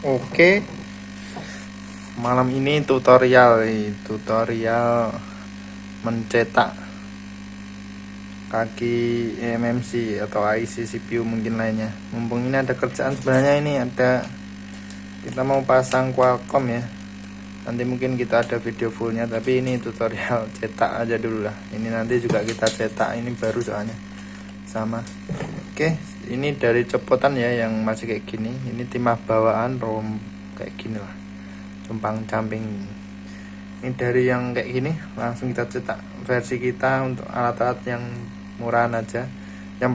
Oke, malam ini tutorial mencetak kaki MMC atau IC CPU mungkin lainnya. Mumpung ini ada kerjaan, sebenarnya ini kita mau pasang Qualcomm ya. Nanti mungkin kita ada video fullnya, tapi ini tutorial cetak aja dulu lah. Ini nanti juga kita cetak, ini baru soalnya sama. Oke, ini dari copotan ya yang masih kayak gini. Ini timah bawaan ROM kayak gini lah, tumpang camping. Ini dari yang kayak gini langsung kita cetak versi kita untuk alat-alat yang murahan aja. Yang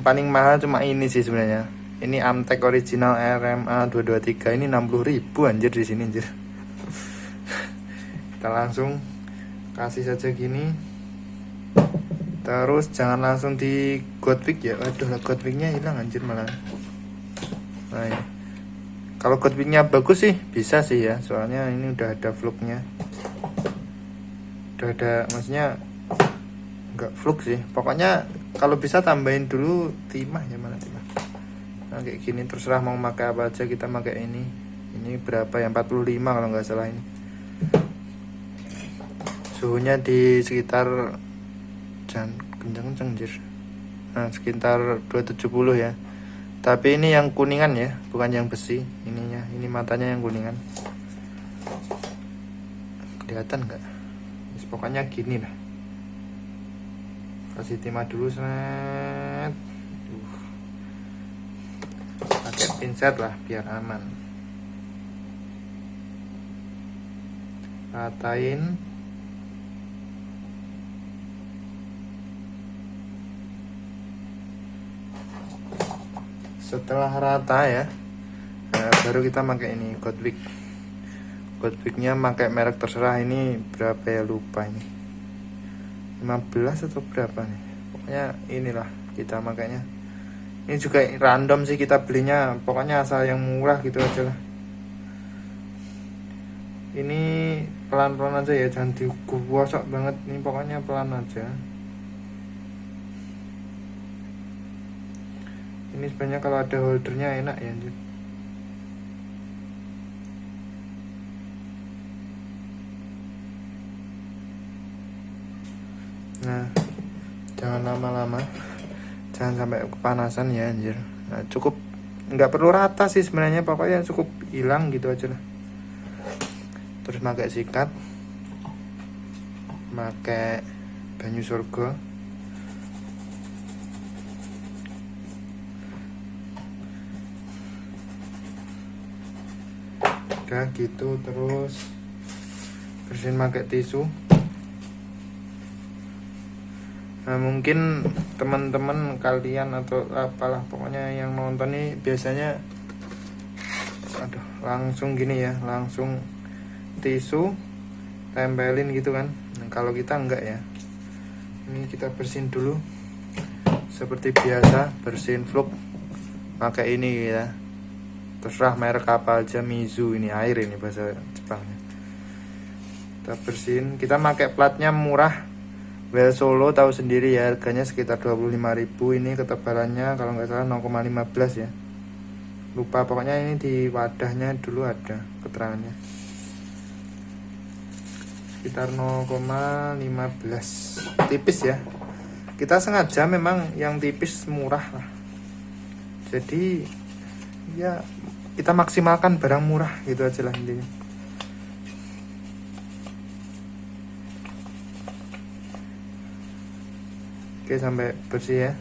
paling mahal cuma ini sih sebenarnya. Ini Amtek original RMA 223, ini 60.000 anjir di sini anjir. Kita langsung kasih saja gini. Terus jangan langsung di Godwig ya. Waduh lah, Godwignya hilang anjir malah. Nah, ini. Kalau Godwignya bagus sih bisa sih ya, soalnya ini udah ada vlognya. Udah ada, maksudnya nggak vlog sih. Pokoknya kalau bisa tambahin dulu timah ya, mana timah. Nah kayak gini, terserah mau pakai apa aja, kita pakai ini. Ini berapa ya, 45 kalau nggak salah ini. Suhunya di sekitar, jangan kenceng-kenceng anjir. Nah, sekitar 270 ya. Tapi ini yang kuningan ya, bukan yang besi. Ininya, ini matanya yang kuningan. Kelihatan nggak? Pokoknya gini lah. Kasih timah dulu, set. Pakai pinset lah biar aman. Ratain. Setelah rata ya, baru kita pakai ini Godwignya pakai merek terserah, ini berapa ya lupa, ini 15 atau berapa nih, pokoknya inilah kita makanya. Ini juga random sih kita belinya, pokoknya asal yang murah gitu aja lah. Ini pelan-pelan aja ya, jangan digosok banget, ini pokoknya pelan aja. Ini sebenarnya kalau ada holdernya enak ya anjir. Nah, jangan lama-lama, jangan sampai kepanasan ya anjir. Nah, cukup, nggak perlu rata sih sebenarnya, pokoknya cukup hilang gitu aja lah. Terus pakai sikat, pakai banyu surga. Udah gitu, terus bersihin pakai tisu. Nah, mungkin teman-teman kalian atau apalah, pokoknya yang nonton nih biasanya langsung gini ya, langsung tisu tempelin gitu kan. Nah, kalau kita enggak ya, ini kita bersihin dulu seperti biasa, bersihin vlog pakai ini ya, terserah merek apa aja, Mizu, ini air, ini bahasa Jepangnya. Kita bersihin, kita pakai platnya murah, Well Solo, tahu sendiri ya, harganya sekitar 25.000. Ini ketebalannya kalau nggak salah 0,15 ya, lupa, pokoknya ini di wadahnya dulu ada keterangannya, sekitar 0,15, tipis ya. Kita sengaja memang yang tipis murah lah, jadi ya kita maksimalkan barang murah gitu aja lah intinya. Oke, sampai bersih ya,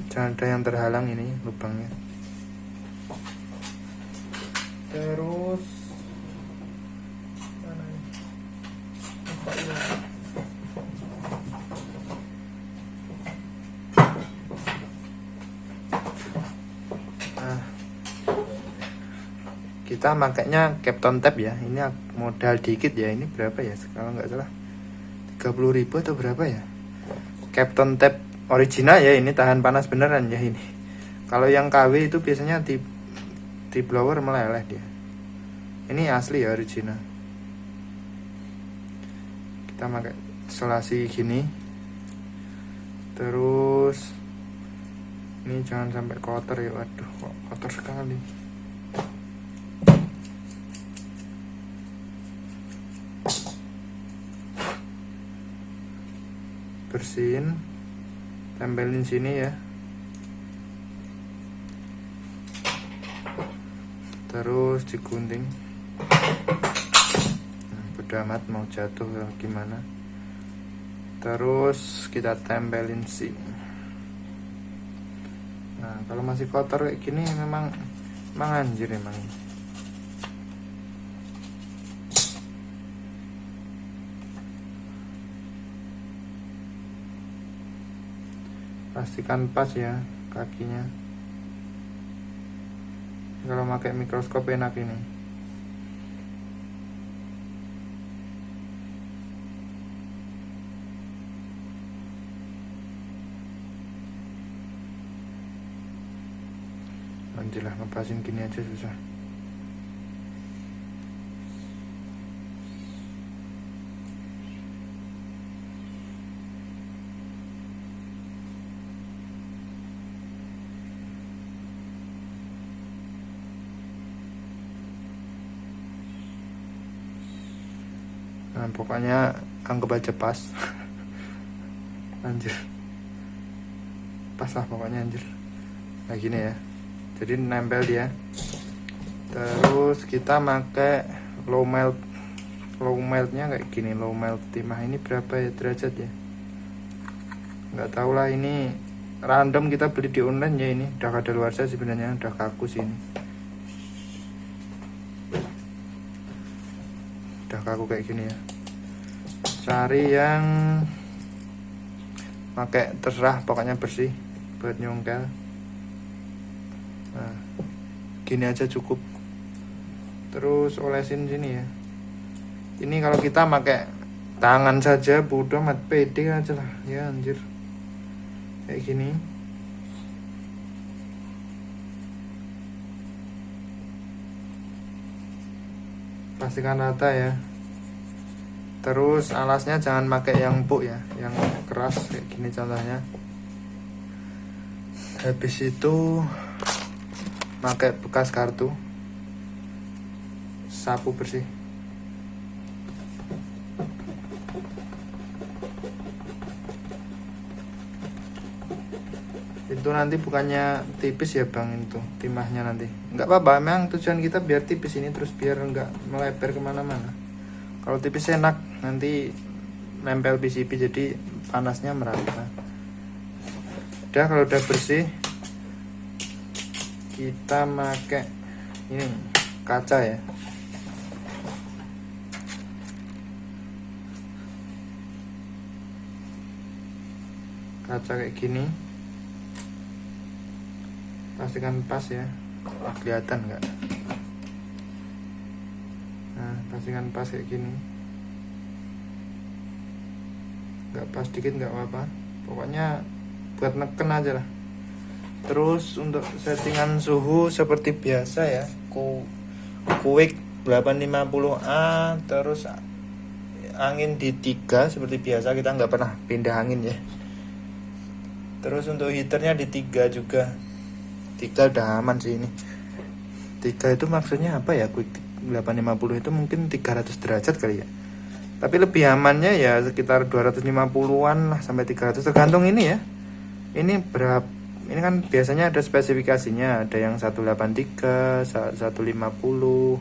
jangan ada yang terhalang ini lubangnya. Terus mana ini? Kita makanya Captain Tab ya, ini modal dikit ya, ini berapa ya kalau nggak salah 30.000 atau berapa ya. Captain Tab original ya, ini tahan panas beneran ya ini. Kalau yang KW itu biasanya di blower meleleh dia, ini asli ya, original. Kita pakai selasi gini, terus ini jangan sampai kotor ya, waduh kok kotor sekali. bersihin, tempelin sini ya, terus digunting. Bodo amat mau jatuh gimana. Terus kita tempelin sini. Nah kalau masih kotor kayak gini memang anjir emang. Pastikan pas ya kakinya. Kalau pakai mikroskop enak ini. Anjilah ngepasin gini aja susah. Nah pokoknya anggap aja pas. Anjir, pas lah pokoknya anjir. Nah gini ya, jadi nempel dia. Terus kita pakai low meltnya kayak gini. Low melt timah ini berapa ya derajat ya, nggak tahu lah, ini random kita beli di online ya. Ini udah kadaluarsa sebenarnya, udah kaku sih ini, udah kaku kayak gini ya. Cari yang pakai, terserah pokoknya bersih buat nyongkel. Nah gini aja cukup. Terus olesin sini ya. Ini kalau kita pakai tangan saja bodoh amat, pede aja lah ya anjir. Kayak gini. Pastikan rata ya. Terus alasnya jangan pakai yang empuk ya, yang keras kayak gini contohnya. Habis itu pakai bekas kartu, sapu bersih. Itu nanti bukannya tipis ya bang, itu timahnya nanti nggak apa-apa, memang tujuan kita biar tipis ini, terus biar nggak melebar kemana-mana. Kalau tipis enak, nanti nempel PCB jadi panasnya merata. Udah, kalau udah bersih kita pakai ini kaca ya. Kaca kayak gini, pastikan pas ya, kelihatan nggak? Nah pastikan pas kayak gini, nggak pas dikit nggak apa-apa, pokoknya buat neken aja lah. Terus untuk settingan suhu seperti biasa ya, Quick 850A, terus angin di 3 seperti biasa, kita nggak pernah pindah angin ya. Terus untuk heaternya di 3 juga, 3 udah aman sih ini. 3 itu maksudnya apa ya, Quick 850 itu mungkin 300 derajat kali ya, tapi lebih amannya ya sekitar 250-an lah sampai 300 tergantung ini ya. Ini berapa, ini kan biasanya ada spesifikasinya, ada yang 183, 150,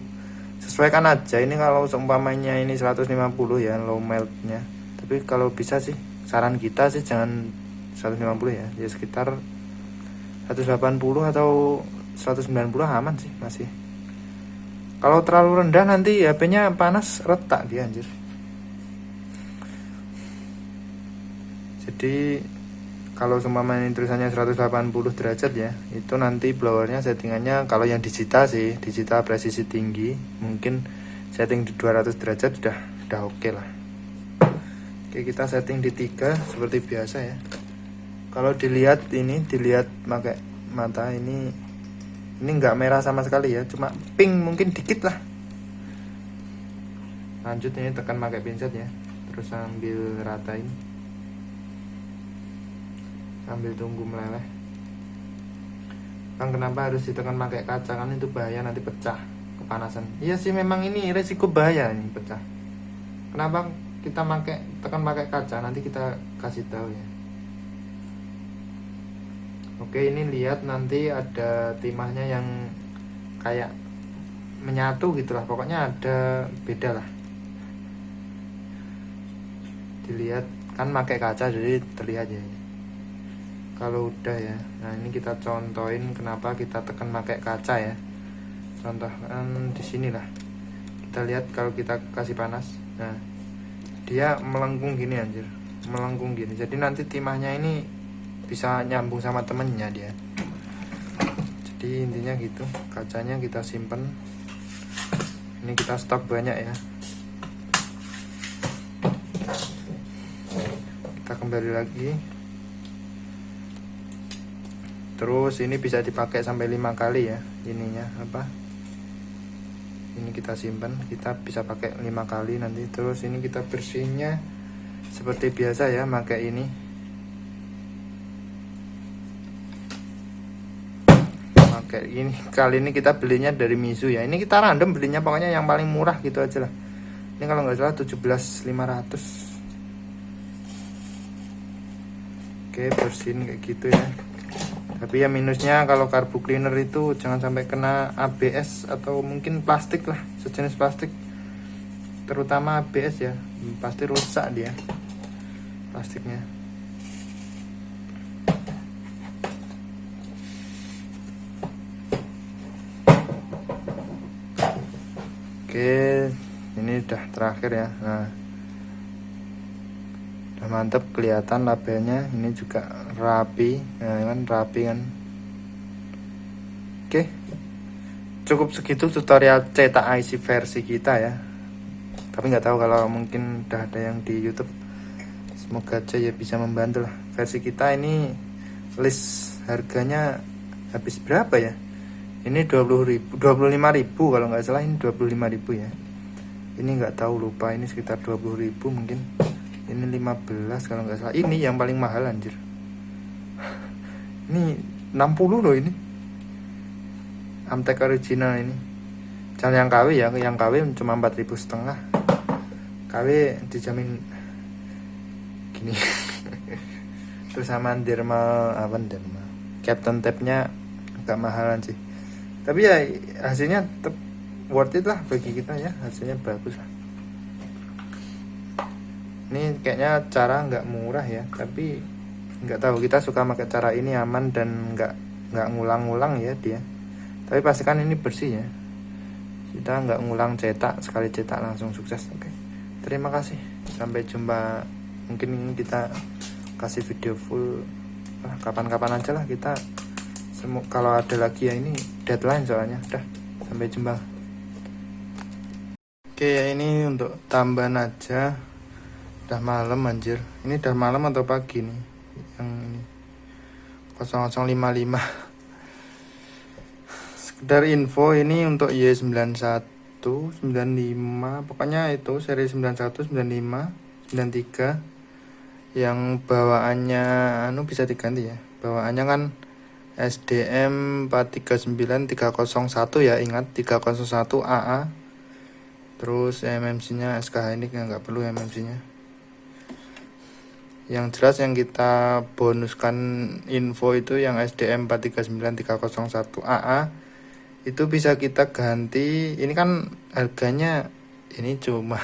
sesuaikan aja. Ini kalau seumpamanya ini 150 ya low meltnya, tapi kalau bisa sih saran kita sih jangan 150 ya, ya sekitar 180 atau 190 aman sih masih. Kalau terlalu rendah nanti HP-nya panas retak dia anjir. Jadi kalau seumpamanya tulisannya 180 derajat ya, itu nanti blowernya settingannya, kalau yang digital sih, digital presisi tinggi, mungkin setting di 200 derajat udah oke lah. Oke, kita setting di 3 seperti biasa ya. Kalau dilihat ini, dilihat pakai mata ini nggak merah sama sekali ya, cuma pink mungkin dikit lah. Lanjut ini tekan pakai pinset ya, terus sambil ratain, sambil tunggu meleleh. Bang kenapa harus ditekan pakai kaca, kan itu bahaya nanti pecah kepanasan. Iya sih memang ini resiko bahaya ini pecah. Kenapa kita tekan pakai kaca, nanti kita kasih tahu ya. Oke, ini lihat nanti ada timahnya yang kayak menyatu gitulah, pokoknya ada beda lah. Dilihat kan pakai kaca jadi terlihat ya. Kalau udah ya, nah ini kita contohin kenapa kita tekan pakai kaca ya. Contohkan di sini lah. Kita lihat kalau kita kasih panas, nah dia melengkung gini anjir, melengkung gini. Jadi nanti timahnya ini bisa nyambung sama temennya dia. Jadi intinya gitu. Kacanya kita simpen. Ini kita stok banyak ya. Kita kembali lagi. Terus ini bisa dipakai sampai 5 kali ya. Ininya apa? Ini kita simpan, kita bisa pakai 5 kali nanti. Terus ini kita bersihnya seperti biasa ya, pakai ini. Pakai ini. Kali ini kita belinya dari Mizu ya. Ini kita random belinya, pokoknya yang paling murah gitu aja lah. Ini kalau nggak salah 17.500. Oke, bersihin kayak gitu ya. Tapi ya minusnya kalau karbu cleaner itu jangan sampai kena ABS atau mungkin plastik lah, sejenis plastik. Terutama ABS ya, pasti rusak dia plastiknya. Oke, ini udah terakhir ya. Nah, udah mantep, kelihatan labelnya. Ini juga rapi, nah kan rapi kan. Oke, cukup segitu tutorial cetak IC versi kita ya. Tapi nggak tahu kalau mungkin udah ada yang di YouTube. Semoga aja ya bisa membantu lah. Versi kita ini list harganya habis berapa ya? Ini 20.000, 25.000 kalau nggak salah, ini 25.000 ya. Ini nggak tahu, lupa, ini sekitar 20.000 mungkin. Ini 15 kalau nggak salah. Ini yang paling mahal anjir. Ini 60 loh ini. Amtek original ini. Jangan yang KW ya, yang KW cuma 4.500. KW dijamin gini. Terus sama derma apa, derma Captain Tape-nya agak mahalan sih. Tapi ya hasilnya tetap worth it lah bagi kita ya, hasilnya bagus lah. Ini kayaknya cara nggak murah ya, tapi nggak tahu, kita suka pakai cara ini, aman dan nggak ngulang-ngulang ya dia. Tapi pastikan ini bersih ya, kita nggak ngulang cetak, sekali cetak langsung sukses. Oke, terima kasih, sampai jumpa. Mungkin kita kasih video full kapan-kapan aja lah kita. Kalau ada lagi ya, ini deadline soalnya. Udah, sampai jumpa. Oke ya, ini untuk tambahan aja. Udah malam anjir. Ini udah malam atau pagi nih? Yang ini 0055. Sekedar info, ini untuk Y91, 95, pokoknya itu seri 91, 95, 93. Yang bawaannya bisa diganti ya. Bawaannya kan SDM 439301 ya, ingat 301 AA. Terus MMC-nya SKH ini nggak perlu MMC-nya. Yang jelas yang kita bonuskan info itu yang SDM 439301 AA itu bisa kita ganti. Ini kan harganya ini cuma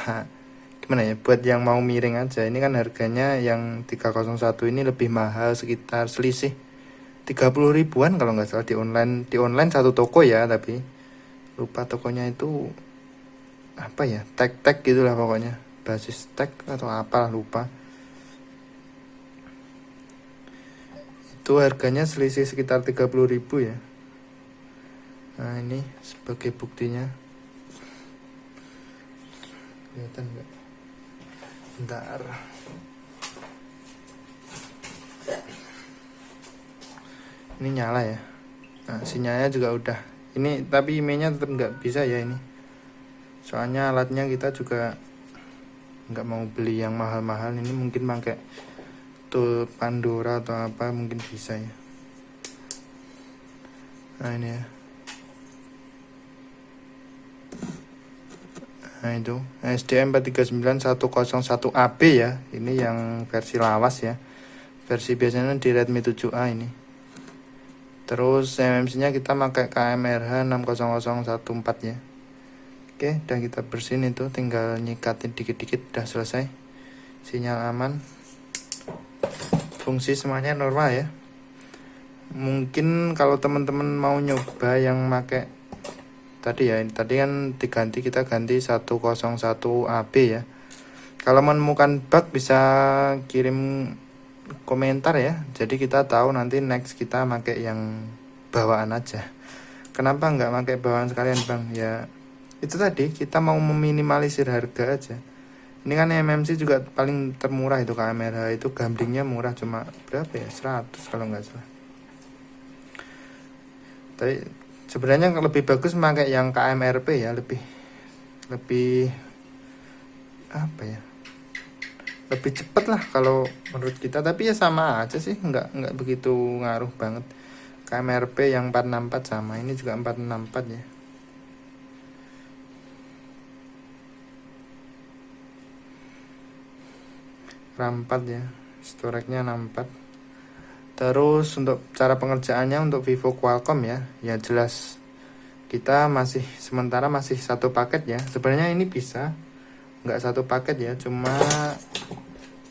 gimana ya, buat yang mau miring aja. Ini kan harganya yang 301 ini lebih mahal, sekitar selisih 30 ribuan kalau nggak salah di online. Di online satu toko ya, tapi lupa tokonya itu apa ya, tag gitulah pokoknya, basis tag atau apalah lupa. Itu harganya selisih sekitar 30 ribu ya. Nah ini sebagai buktinya, kelihatan nggak? Bentar, ini nyala ya. Nah sinyalnya juga udah ini, tapi emailnya tetap nggak bisa ya ini, soalnya alatnya kita juga nggak mau beli yang mahal-mahal. Ini mungkin pakai tool Pandora atau apa mungkin bisa ya. Nah ini ya. Nah Nah itu SDM 439 101AB ya, ini yang versi lawas ya. Versi biasanya di Redmi 7A ini. Terus MMC nya kita pakai KMRH 60014 ya. Oke, dan kita bersihin itu, tinggal nyikatin dikit-dikit, udah selesai. Sinyal aman, fungsi semuanya normal ya. Mungkin kalau teman-teman mau nyoba yang pakai tadi ya, tadi kan kita ganti 101AB ya. Kalau menemukan bug bisa kirim komentar ya, jadi kita tahu nanti next kita pakai yang bawaan aja. Kenapa nggak pakai bawaan sekalian bang? Ya itu tadi, kita mau meminimalisir harga aja. Ini kan MMC juga paling termurah itu kamera, itu gamblingnya murah, cuma berapa ya, 100 kalau nggak salah. Tapi sebenarnya lebih bagus pakai yang KMRP ya, lebih apa ya, lebih cepet lah kalau menurut kita. Tapi ya sama aja sih, nggak begitu ngaruh banget. KMRP yang 464 sama, ini juga 464 ya. RAM 4 ya, storage-nya 64. Terus untuk cara pengerjaannya untuk Vivo Qualcomm ya, ya jelas kita sementara masih satu paket ya. Sebenarnya ini bisa nggak satu paket ya, cuma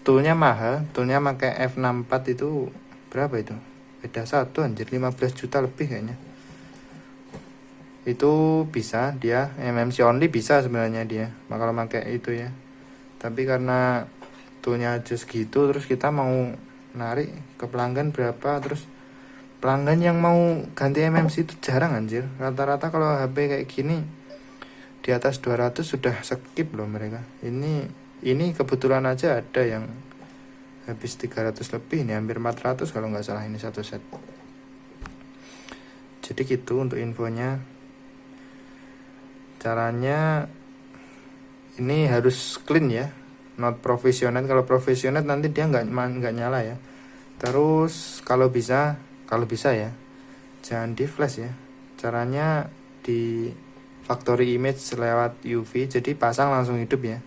toolnya mahal. Toolnya pakai F64 itu berapa itu, beda satu anjir, 15 juta lebih kayaknya. Itu bisa dia MMC only, bisa sebenarnya dia kalau pakai itu ya. Tapi karena toolnya aja segitu, terus kita mau narik ke pelanggan berapa, terus pelanggan yang mau ganti MMC itu jarang anjir. Rata-rata kalau HP kayak gini di atas 200 sudah skip loh mereka. Ini kebetulan aja ada yang habis 300 lebih, ini hampir 400 kalau nggak salah ini satu set. Jadi gitu untuk infonya. Caranya ini harus clean ya, not profesional. Kalau profesional nanti dia nggak nyala ya. Terus kalau bisa ya jangan di flash ya. Caranya di factory image lewat UV, jadi pasang langsung hidup ya.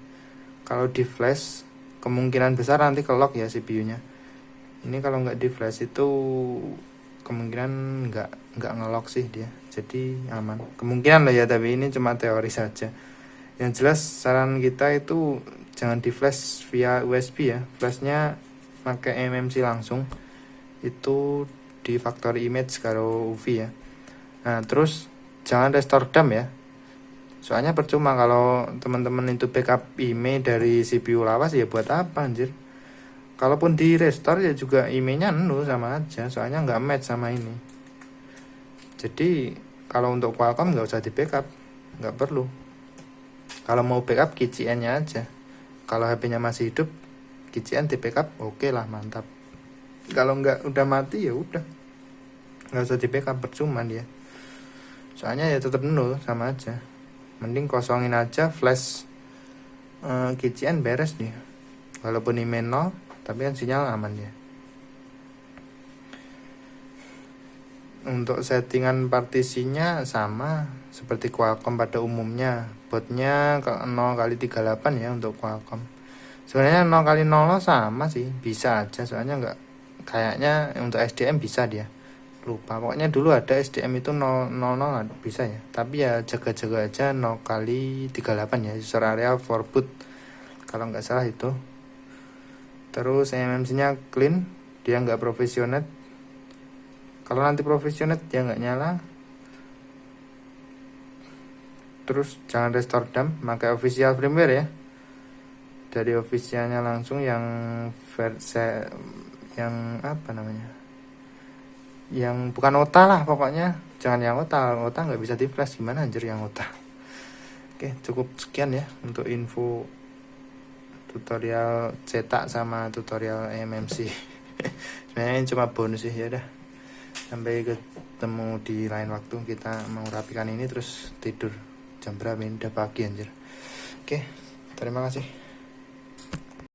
Kalau di flash kemungkinan besar nanti kelok ya CPU nya. Ini kalau nggak di flash itu kemungkinan nggak ngelok sih dia, jadi aman kemungkinan lah ya, tapi ini cuma teori saja. Yang jelas saran kita itu jangan di flash via USB ya, flashnya pakai MMC langsung, itu di factory image karo UV ya. Nah terus jangan restore DAM ya, soalnya percuma kalau teman-teman itu backup IMEI dari CPU lawas ya, buat apa anjir. Kalaupun di restore ya juga IMEI-nya nol, sama aja, soalnya nggak match sama ini. Jadi kalau untuk Qualcomm nggak usah di backup, nggak perlu. Kalau mau backup KCN-nya aja. Kalau HP-nya masih hidup, KCN di backup, oke lah, mantap. Kalau nggak udah mati ya udah, nggak usah di backup, percuma dia. Soalnya ya tetap nol, sama aja. Mending kosongin aja flash KCN, beres dia. Walaupun IMEI 0, tapi kan sinyal aman ya. Untuk settingan partisinya sama seperti Qualcomm pada umumnya. Botnya 0x38 ya untuk Qualcomm. Sebenarnya 0x00 sama sih, bisa aja, soalnya nggak, kayaknya untuk SDM bisa dia, lupa. Pokoknya dulu ada SDM itu 000 bisa ya, tapi ya jaga-jaga aja 0x38 ya, user area for boot kalau nggak salah itu. Terus MMC nya clean, dia nggak profesional. Kalau nanti profesional dia nggak nyala. Terus jangan restore DAM, pakai official firmware ya, dari officialnya langsung, yang versi yang apa namanya, yang bukan OTA lah pokoknya. Jangan yang OTA nggak bisa di flash, gimana anjir yang OTA. Oke, cukup sekian ya untuk info tutorial cetak sama tutorial MMC. Sebenarnya ini cuma bonus sih ya. Dah, sampai ketemu di lain waktu. Kita mau rapikan ini terus tidur. Jam berapa ini, udah pagi anjir. Oke, terima kasih.